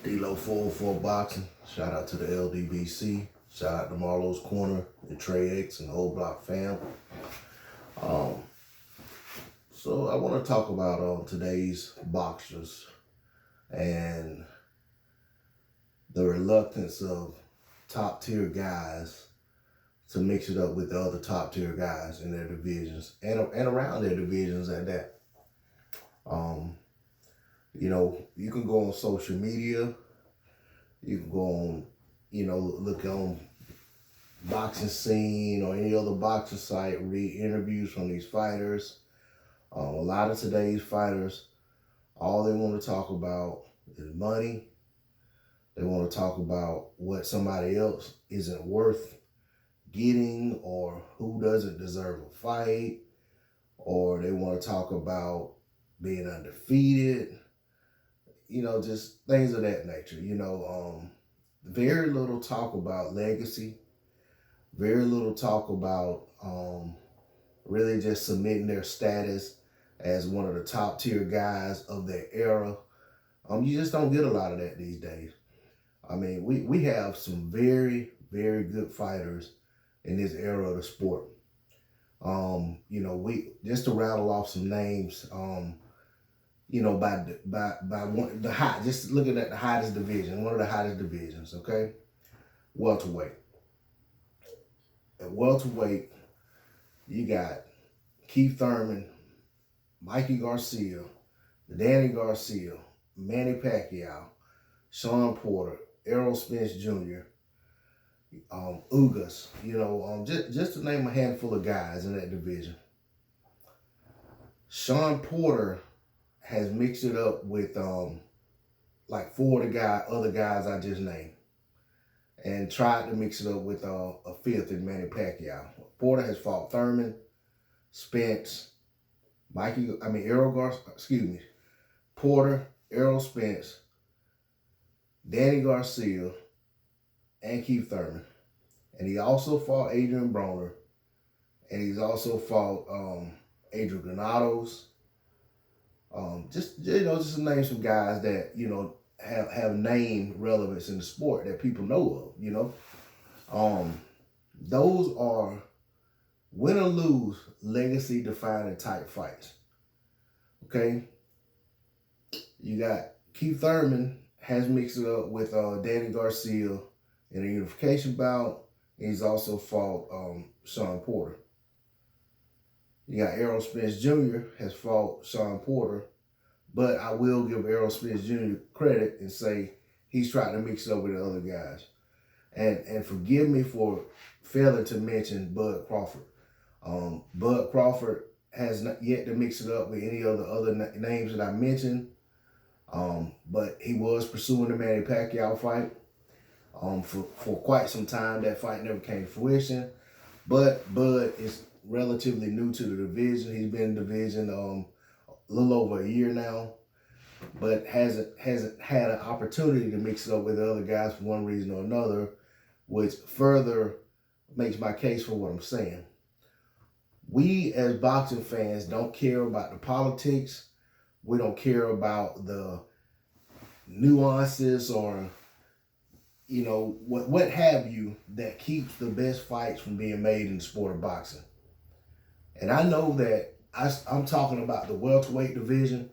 D-Lo 404 Boxing. Shout out to the LDBC. Shout out to Marlowe's Corner, the Trey X, and the Old Block fam. So I want to talk about today's boxers and the reluctance of top tier guys to mix it up with the other top tier guys in their divisions and around their divisions at that. You can go on social media, you can go on, look on Boxing Scene or any other boxing site, read interviews from these fighters. A lot of today's fighters, all they want to talk about is money. They want to talk about what somebody else isn't worth getting or who doesn't deserve a fight, or they want to talk about being undefeated, just things of that nature. Very little talk about legacy, very little talk about really just cementing their status as one of the top tier guys of their era. You just don't get a lot of that these days. I mean, we have some very, very good fighters in this era of the sport. We just to rattle off some names, just looking at the hottest division, one of the hottest divisions, okay? Welterweight. At welterweight, you got Keith Thurman, Mikey Garcia, Danny Garcia, Manny Pacquiao, Shawn Porter, Errol Spence Jr., Ugas, just to name a handful of guys in that division. Shawn Porter has mixed it up with like four of the other guys I just named, and tried to mix it up with a fifth in Manny Pacquiao. Porter has fought Thurman, Spence, Porter, Errol Spence, Danny Garcia, and Keith Thurman. And he also fought Adrian Broner, and he's also fought Adrian Granados. Just to name some guys that, have name relevance in the sport that people know of, those are win or lose legacy defining type fights. Okay. You got Keith Thurman has mixed it up with Danny Garcia in a unification bout. And he's also fought Shawn Porter. You got Errol Spence Jr. has fought Shawn Porter, but I will give Errol Spence Jr. credit and say he's trying to mix it up with the other guys. And forgive me for failing to mention Bud Crawford. Bud Crawford has not yet to mix it up with any of the other names that I mentioned, but he was pursuing the Manny Pacquiao fight for quite some time. That fight never came to fruition, but Bud is relatively new to the division. He's been in the division a little over a year now, but hasn't had an opportunity to mix it up with the other guys for one reason or another, which further makes my case for what I'm saying. We as boxing fans don't care about the politics. We don't care about the nuances or what have you that keeps the best fights from being made in the sport of boxing. And I know that I'm talking about the welterweight division,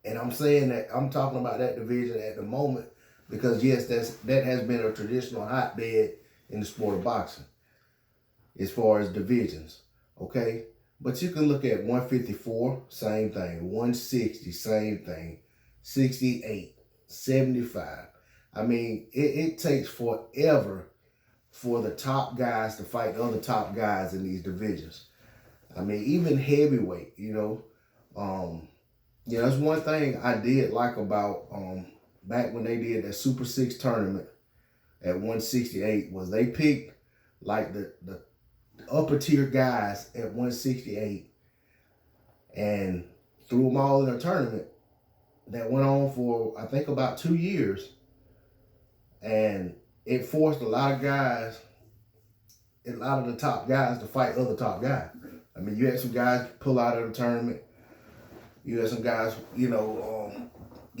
and I'm saying that I'm talking about that division at the moment because, yes, that has been a traditional hotbed in the sport of boxing as far as divisions, okay? But you can look at 154, same thing, 160, same thing, 68, 75. I mean, it takes forever for the top guys to fight the other top guys in these divisions. I mean, even heavyweight, that's one thing I did like about back when they did that Super 6 tournament at 168 was they picked like the upper tier guys at 168 and threw them all in a tournament that went on for, I think, about 2 years. And it forced a lot of the top guys to fight other top guys. I mean, you had some guys pull out of the tournament. You had some guys,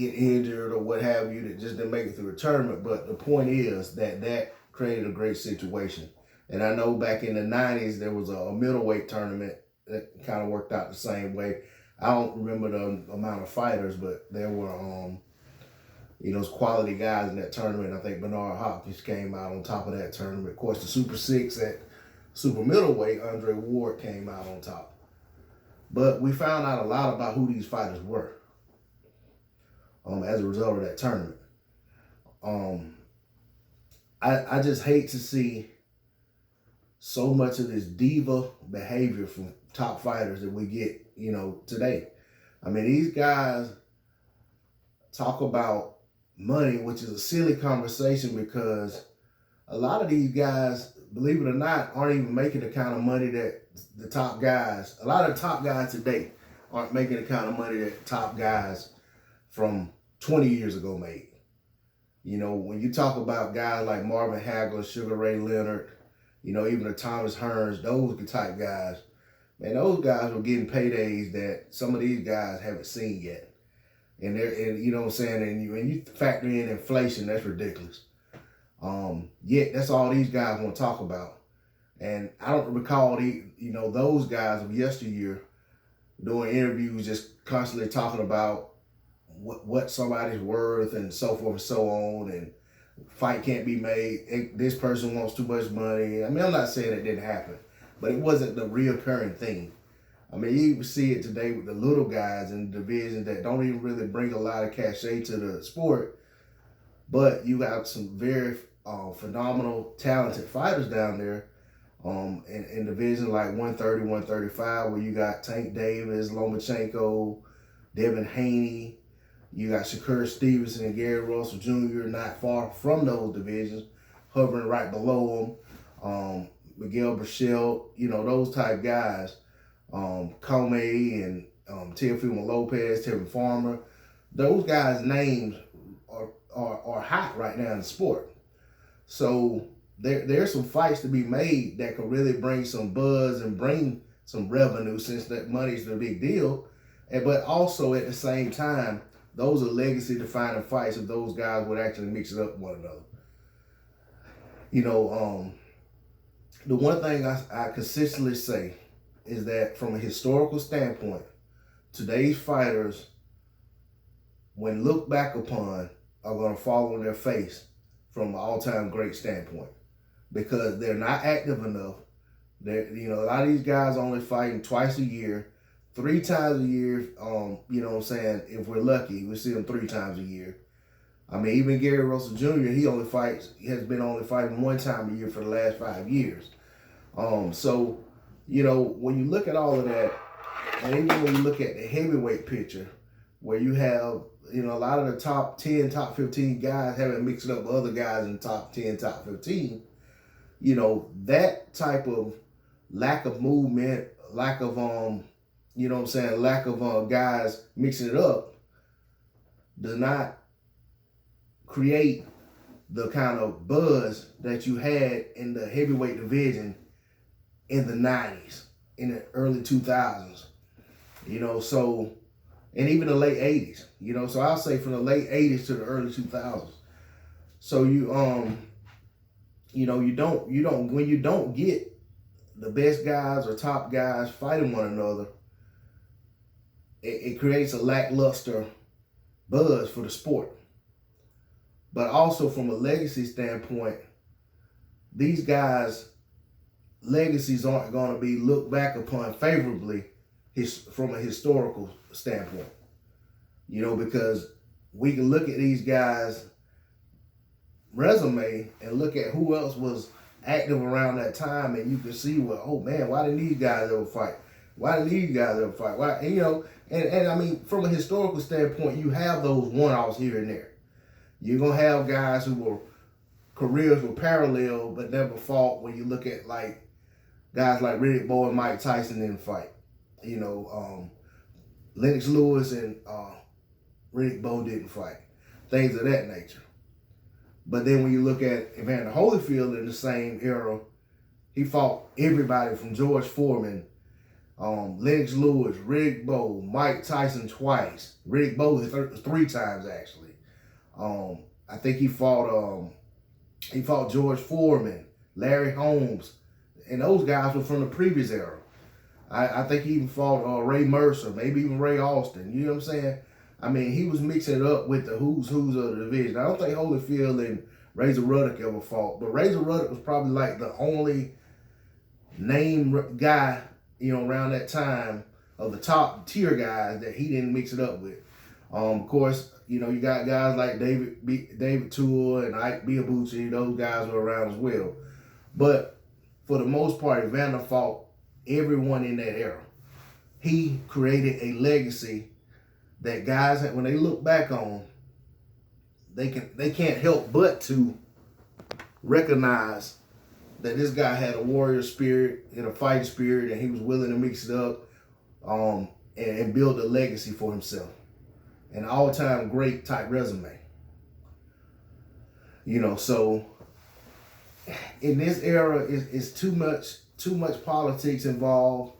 get injured or what have you that just didn't make it through the tournament. But the point is that created a great situation. And I know back in the 90s, there was a middleweight tournament that kind of worked out the same way. I don't remember the amount of fighters, but there were, quality guys in that tournament. I think Bernard Hopkins came out on top of that tournament. Of course, the Super Six at super middleweight, Andre Ward came out on top. But we found out a lot about who these fighters were as a result of that tournament. I just hate to see so much of this diva behavior from top fighters that we get, today. I mean, these guys talk about money, which is a silly conversation because a lot of these guys, believe it or not, aren't even making the kind of money that the top guys, a lot of the top guys today aren't making the kind of money that top guys from 20 years ago made. When you talk about guys like Marvin Hagler, Sugar Ray Leonard, even the Thomas Hearns, those type guys, man, those guys were getting paydays that some of these guys haven't seen yet. And you know what I'm saying? And when you factor in inflation, that's ridiculous. Yet that's all these guys want to talk about. And I don't recall those guys of yesteryear doing interviews just constantly talking about what somebody's worth and so forth and so on, and fight can't be made. This person wants too much money. I mean, I'm not saying it didn't happen, but it wasn't the reoccurring thing. I mean, you even see it today with the little guys in the division that don't even really bring a lot of cachet to the sport, but you got some very phenomenal, talented fighters down there in divisions like 130, 135, where you got Tank Davis, Lomachenko, Devin Haney. You got Shakur Stevenson and Gary Russell Jr. not far from those divisions, hovering right below them. Miguel Berchelt, those type guys. Comey and Teofimo Lopez, Tevin Farmer. Those guys' names are hot right now in the sport. So there's some fights to be made that can really bring some buzz and bring some revenue, since that money's the big deal. But also at the same time, those are legacy defining fights if those guys would actually mix it up with one another. The one thing I consistently say is that from a historical standpoint, today's fighters, when looked back upon, are going to fall on their face from an all-time great standpoint, because they're not active enough. A lot of these guys only fighting twice a year, 3 times a year. If we're lucky, we see them 3 times a year. I mean, even Gary Russell Jr., he has been only fighting 1 time a year for the last 5 years. When you look at all of that, and even when you look at the heavyweight picture, where you have, a lot of the top 10, top 15 guys haven't mixed it up with other guys in the top 10, top 15, that type of lack of movement, lack of, lack of guys mixing it up does not create the kind of buzz that you had in the heavyweight division in the 90s, in the early 2000s, and even the late 80s, so I'll say from the late 80s to the early 2000s. So when you don't get the best guys or top guys fighting one another, it creates a lackluster buzz for the sport. But also from a legacy standpoint, these guys' legacies aren't going to be looked back upon favorably from a historical standpoint. Because we can look at these guys' resume and look at who else was active around that time, and you can see, well, oh man, why didn't these guys ever fight? Why didn't these guys ever fight? Why? And I mean, from a historical standpoint, you have those one-offs here and there. You're going to have guys careers were parallel but never fought. When you look at guys like Riddick Bowe and Mike Tyson didn't fight. Lennox Lewis and Riddick Bowe didn't fight. Things of that nature. But then when you look at Evander Holyfield in the same era, he fought everybody from George Foreman, Lennox Lewis, Riddick Bowe, Mike Tyson twice, Riddick Bowe 3 times actually. I think he fought George Foreman, Larry Holmes, and those guys were from the previous era. I think he even fought Ray Mercer, maybe even Ray Austin. You know what I'm saying? I mean, he was mixing it up with the who's of the division. I don't think Holyfield and Razor Ruddock ever fought, but Razor Ruddock was probably like the only name guy, around that time of the top tier guys that he didn't mix it up with. Of course, you got guys like David Tour and Ike Biabucci. Those guys were around as well. But for the most part, Evander fought everyone in that era. He created a legacy that guys, when they look back on, they can't help but to recognize that this guy had a warrior spirit and a fighting spirit, and he was willing to mix it up and build a legacy for himself. An all-time great type resume. So in this era, it's too much politics involved.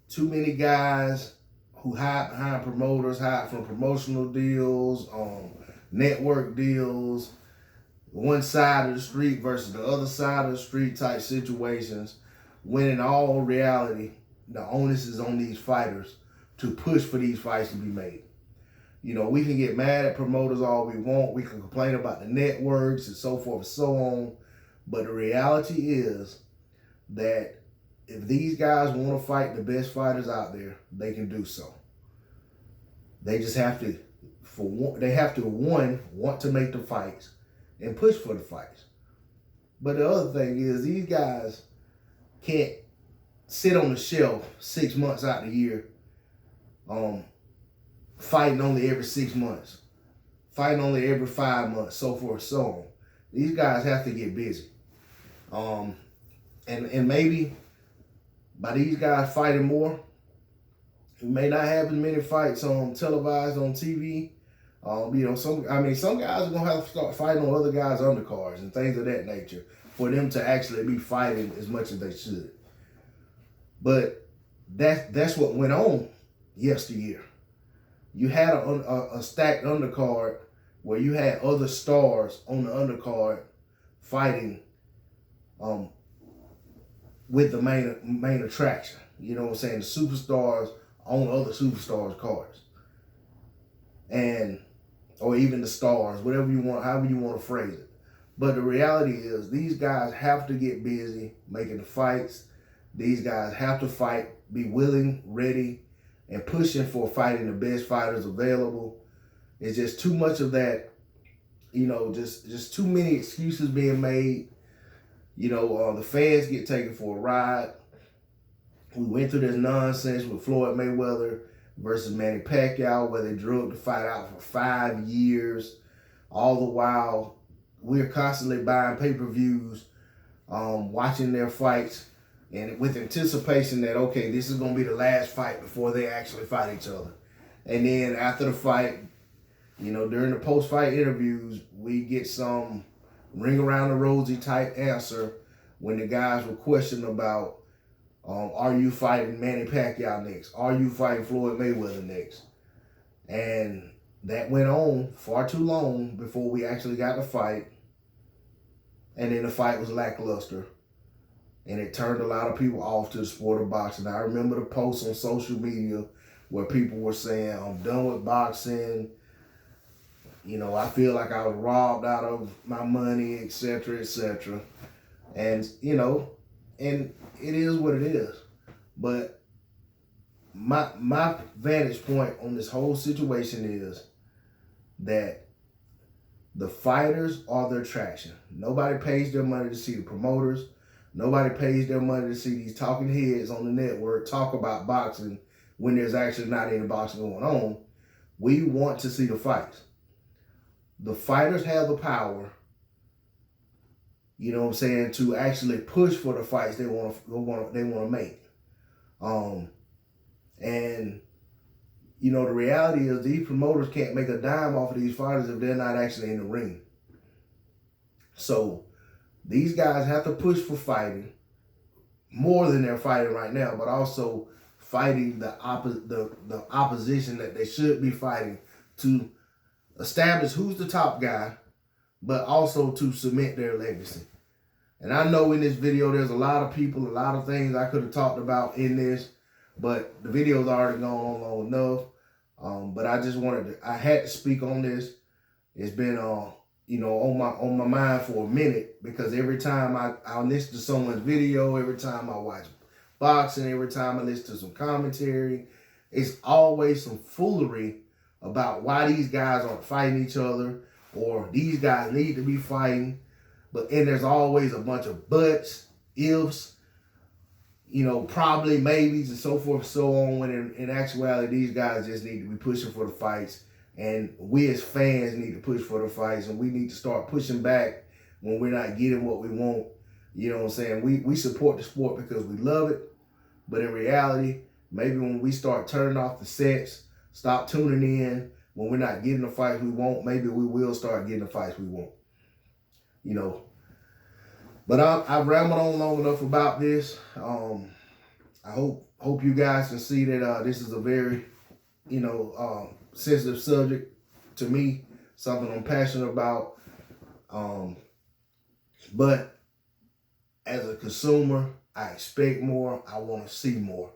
Too many guys who hide behind promoters, hide from promotional deals, network deals, one side of the street versus the other side of the street type situations, when in all reality, the onus is on these fighters to push for these fights to be made. We can get mad at promoters all we want. We can complain about the networks and so forth and so on. But the reality is that if these guys want to fight the best fighters out there, they can do so. They just have to, want to make the fights and push for the fights. But the other thing is, these guys can't sit on the shelf 6 months out of the year, fighting only every 6 months, fighting only every 5 months, so forth and so on. These guys have to get busy. And maybe by these guys fighting more, we may not have as many fights televised on TV. Some guys are gonna have to start fighting on other guys' undercards and things of that nature for them to actually be fighting as much as they should. But that's what went on yesteryear. You had a stacked undercard where you had other stars on the undercard fighting with the main attraction. You know what I'm saying? The superstars on other superstars' cards. Or even the stars, whatever you want, however you want to phrase it. But the reality is, these guys have to get busy making the fights. These guys have to fight, be willing, ready, and pushing for fighting the best fighters available. It's just too much of that, just too many excuses being made. The fans get taken for a ride. We went through this nonsense with Floyd Mayweather versus Manny Pacquiao, where they drug the fight out for 5 years. All the while, we're constantly buying pay-per-views, watching their fights, and with anticipation that, okay, this is going to be the last fight before they actually fight each other. And then after the fight, during the post-fight interviews, we get some ring around the rosy type answer when the guys were questioned about, are you fighting Manny Pacquiao next? Are you fighting Floyd Mayweather next? And that went on far too long before we actually got the fight. And then the fight was lackluster. And it turned a lot of people off to the sport of boxing. I remember the posts on social media where people were saying, I'm done with boxing. I feel like I was robbed out of my money, etc., etc. And, and it is what it is. But my vantage point on this whole situation is that the fighters are the attraction. Nobody pays their money to see the promoters. Nobody pays their money to see these talking heads on the network talk about boxing when there's actually not any boxing going on. We want to see the fights. The fighters have the power, to actually push for the fights they want to make. And the reality is, these promoters can't make a dime off of these fighters if they're not actually in the ring. So these guys have to push for fighting more than they're fighting right now, but also fighting the opposition that they should be fighting, to establish who's the top guy, but also to cement their legacy. And I know in this video there's a lot of people, a lot of things I could have talked about in this, but the video's already gone on long enough. But I just I had to speak on this. It's been on my mind for a minute, because every time I listen to someone's video, every time I watch boxing, every time I listen to some commentary, it's always some foolery about why these guys aren't fighting each other, or these guys need to be fighting. And there's always a bunch of buts, ifs, probably, maybes, and so forth and so on, when in actuality, these guys just need to be pushing for the fights. And we as fans need to push for the fights, and we need to start pushing back when we're not getting what we want. You know what I'm saying? We support the sport because we love it, but in reality, maybe when we start turning off the sets, stop tuning in, when we're not getting the fights we want, maybe we will start getting the fights we want. But I've rambled on long enough about this. I hope you guys can see that this is a very, sensitive subject to me, something I'm passionate about. But as a consumer, I expect more. I want to see more.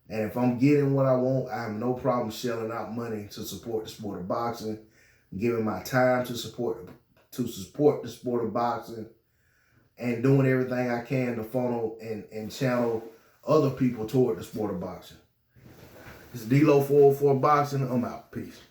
And if I'm getting what I want, I have no problem shelling out money to support the sport of boxing, giving my time to support the sport of boxing, and doing everything I can to funnel and channel other people toward the sport of boxing. It's D-Lo 404 Boxing. I'm out. Peace.